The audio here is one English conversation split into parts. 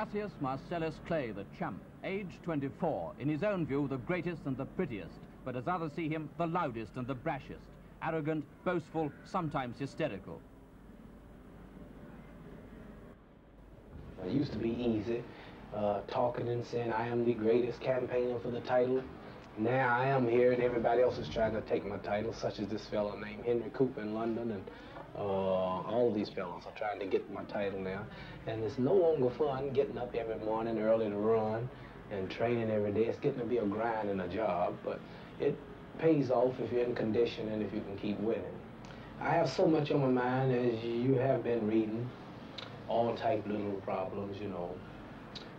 Cassius Marcellus Clay, the champ, aged 24, in his own view the greatest and the prettiest, but as others see him, the loudest and the brashest, arrogant, boastful, sometimes hysterical. It used to be easy, talking and saying I am the greatest, campaigning for the title. Now I am here and everybody else is trying to take my title, such as this fellow named Henry Cooper in London, and all of these fellows are trying to get my title now. And it's no longer fun getting up every morning early to run and training every day. It's getting to be a grind and a job, but it pays off if you're in condition and if you can keep winning. I have so much on my mind, as you have been reading, all type of little problems, you know,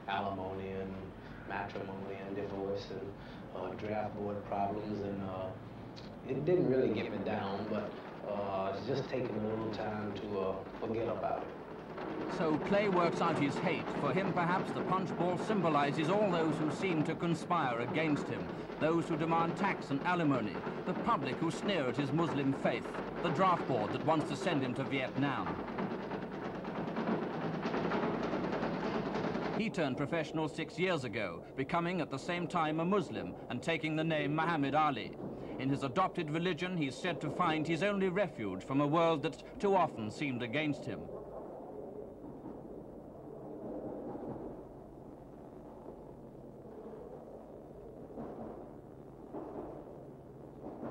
alimony and matrimony and divorce and draft board problems, and it didn't really get me down, but it's just taking a little time to forget about it. So Clay works out his hate. For him, perhaps, the punch ball symbolizes all those who seem to conspire against him, those who demand tax and alimony, the public who sneer at his Muslim faith, the draft board that wants to send him to Vietnam. He turned professional 6 years ago, becoming at the same time a Muslim and taking the name Muhammad Ali. In his adopted religion, he's said to find his only refuge from a world that too often seemed against him.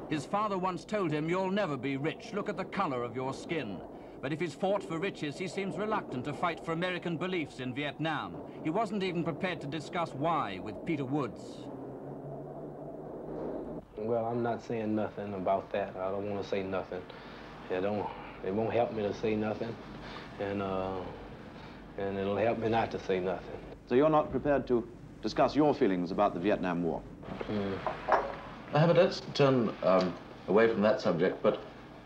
His father once told him, "You'll never be rich. Look at the color of your skin." But if he's fought for riches, he seems reluctant to fight for American beliefs in Vietnam. He wasn't even prepared to discuss why with Peter Woods. Well, I'm not saying nothing about that. I don't want to say nothing. It won't help me to say nothing, and it'll help me not to say nothing. So you're not prepared to discuss your feelings about the Vietnam War? But let's turn away from that subject, but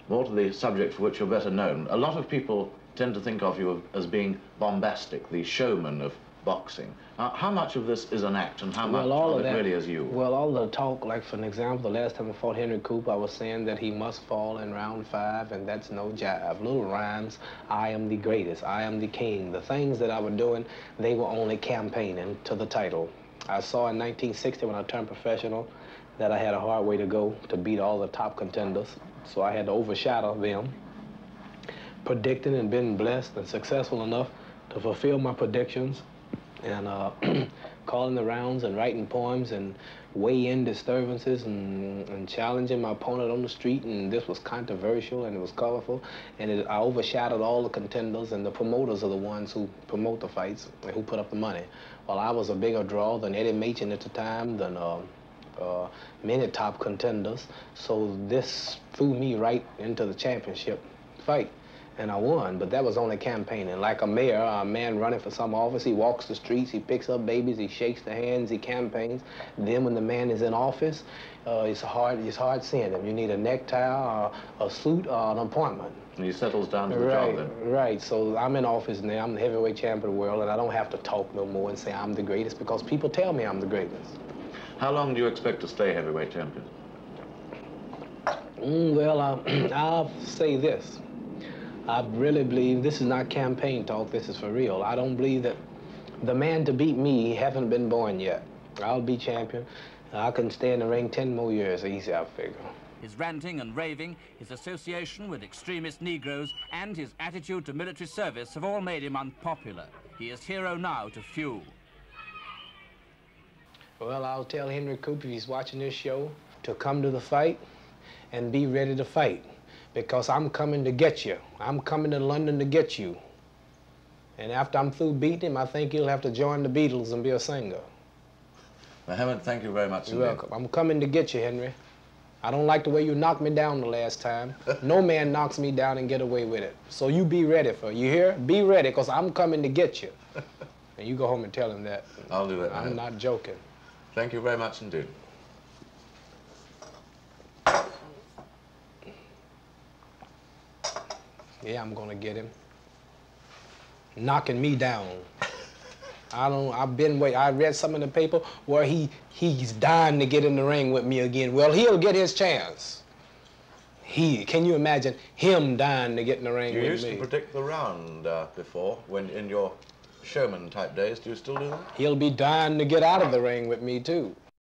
more to the subject for which you're better known. A lot of people tend to think of you as being bombastic, the showman of boxing. How much of this is an act, and how much of it really is you? Well, all the talk, like for an example, the last time I fought Henry Cooper, I was saying that he must fall in round 5, and that's no jive. Little rhymes, I am the greatest, I am the king. The things that I was doing, they were only campaigning to the title. I saw in 1960 when I turned professional that I had a hard way to go to beat all the top contenders, so I had to overshadow them, predicting and been blessed and successful enough to fulfill my predictions, and calling the rounds and writing poems and weigh-in disturbances and challenging my opponent on the street, and this was controversial and it was colorful, and I overshadowed all the contenders, and the promoters are the ones who promote the fights and who put up the money. Well, I was a bigger draw than Eddie Machen at the time, than many top contenders, so this threw me right into the championship fight, and I won, but that was only campaigning. Like a mayor, a man running for some office, he walks the streets, he picks up babies, he shakes their hands, he campaigns. Then when the man is in office, it's hard seeing him. You need a necktie, or a suit, or an appointment. And he settles down to the job then? Right, so I'm in office now, I'm the heavyweight champion of the world, and I don't have to talk no more and say I'm the greatest, because people tell me I'm the greatest. How long do you expect to stay heavyweight champion? Well, I'll say this. I really believe this is not campaign talk, this is for real. I don't believe that the man to beat me haven't been born yet. I'll be champion. I can stay in the ring 10 more years, easy, I figure. His ranting and raving, his association with extremist Negroes, and his attitude to military service have all made him unpopular. He is hero now to few. Well, I'll tell Henry Cooper, if he's watching this show, to come to the fight and be ready to fight, because I'm coming to get you. I'm coming to London to get you. And after I'm through beating him, I think he'll have to join the Beatles and be a singer. Mohammed, thank you very much. You're welcome. I'm coming to get you, Henry. I don't like the way you knocked me down the last time. No man knocks me down and get away with it. So you be ready for it. You hear? Be ready, because I'm coming to get you. And you go home and tell him that. I'll do that. I'm not joking. Thank you very much indeed. Yeah, I'm gonna get him. Knocking me down. I read some in the paper where he's dying to get in the ring with me again. Well, he'll get his chance. Can you imagine him dying to get in the ring with me? You used to predict the round before, when in your showman type days. Do you still do that? He'll be dying to get out of the ring with me, too.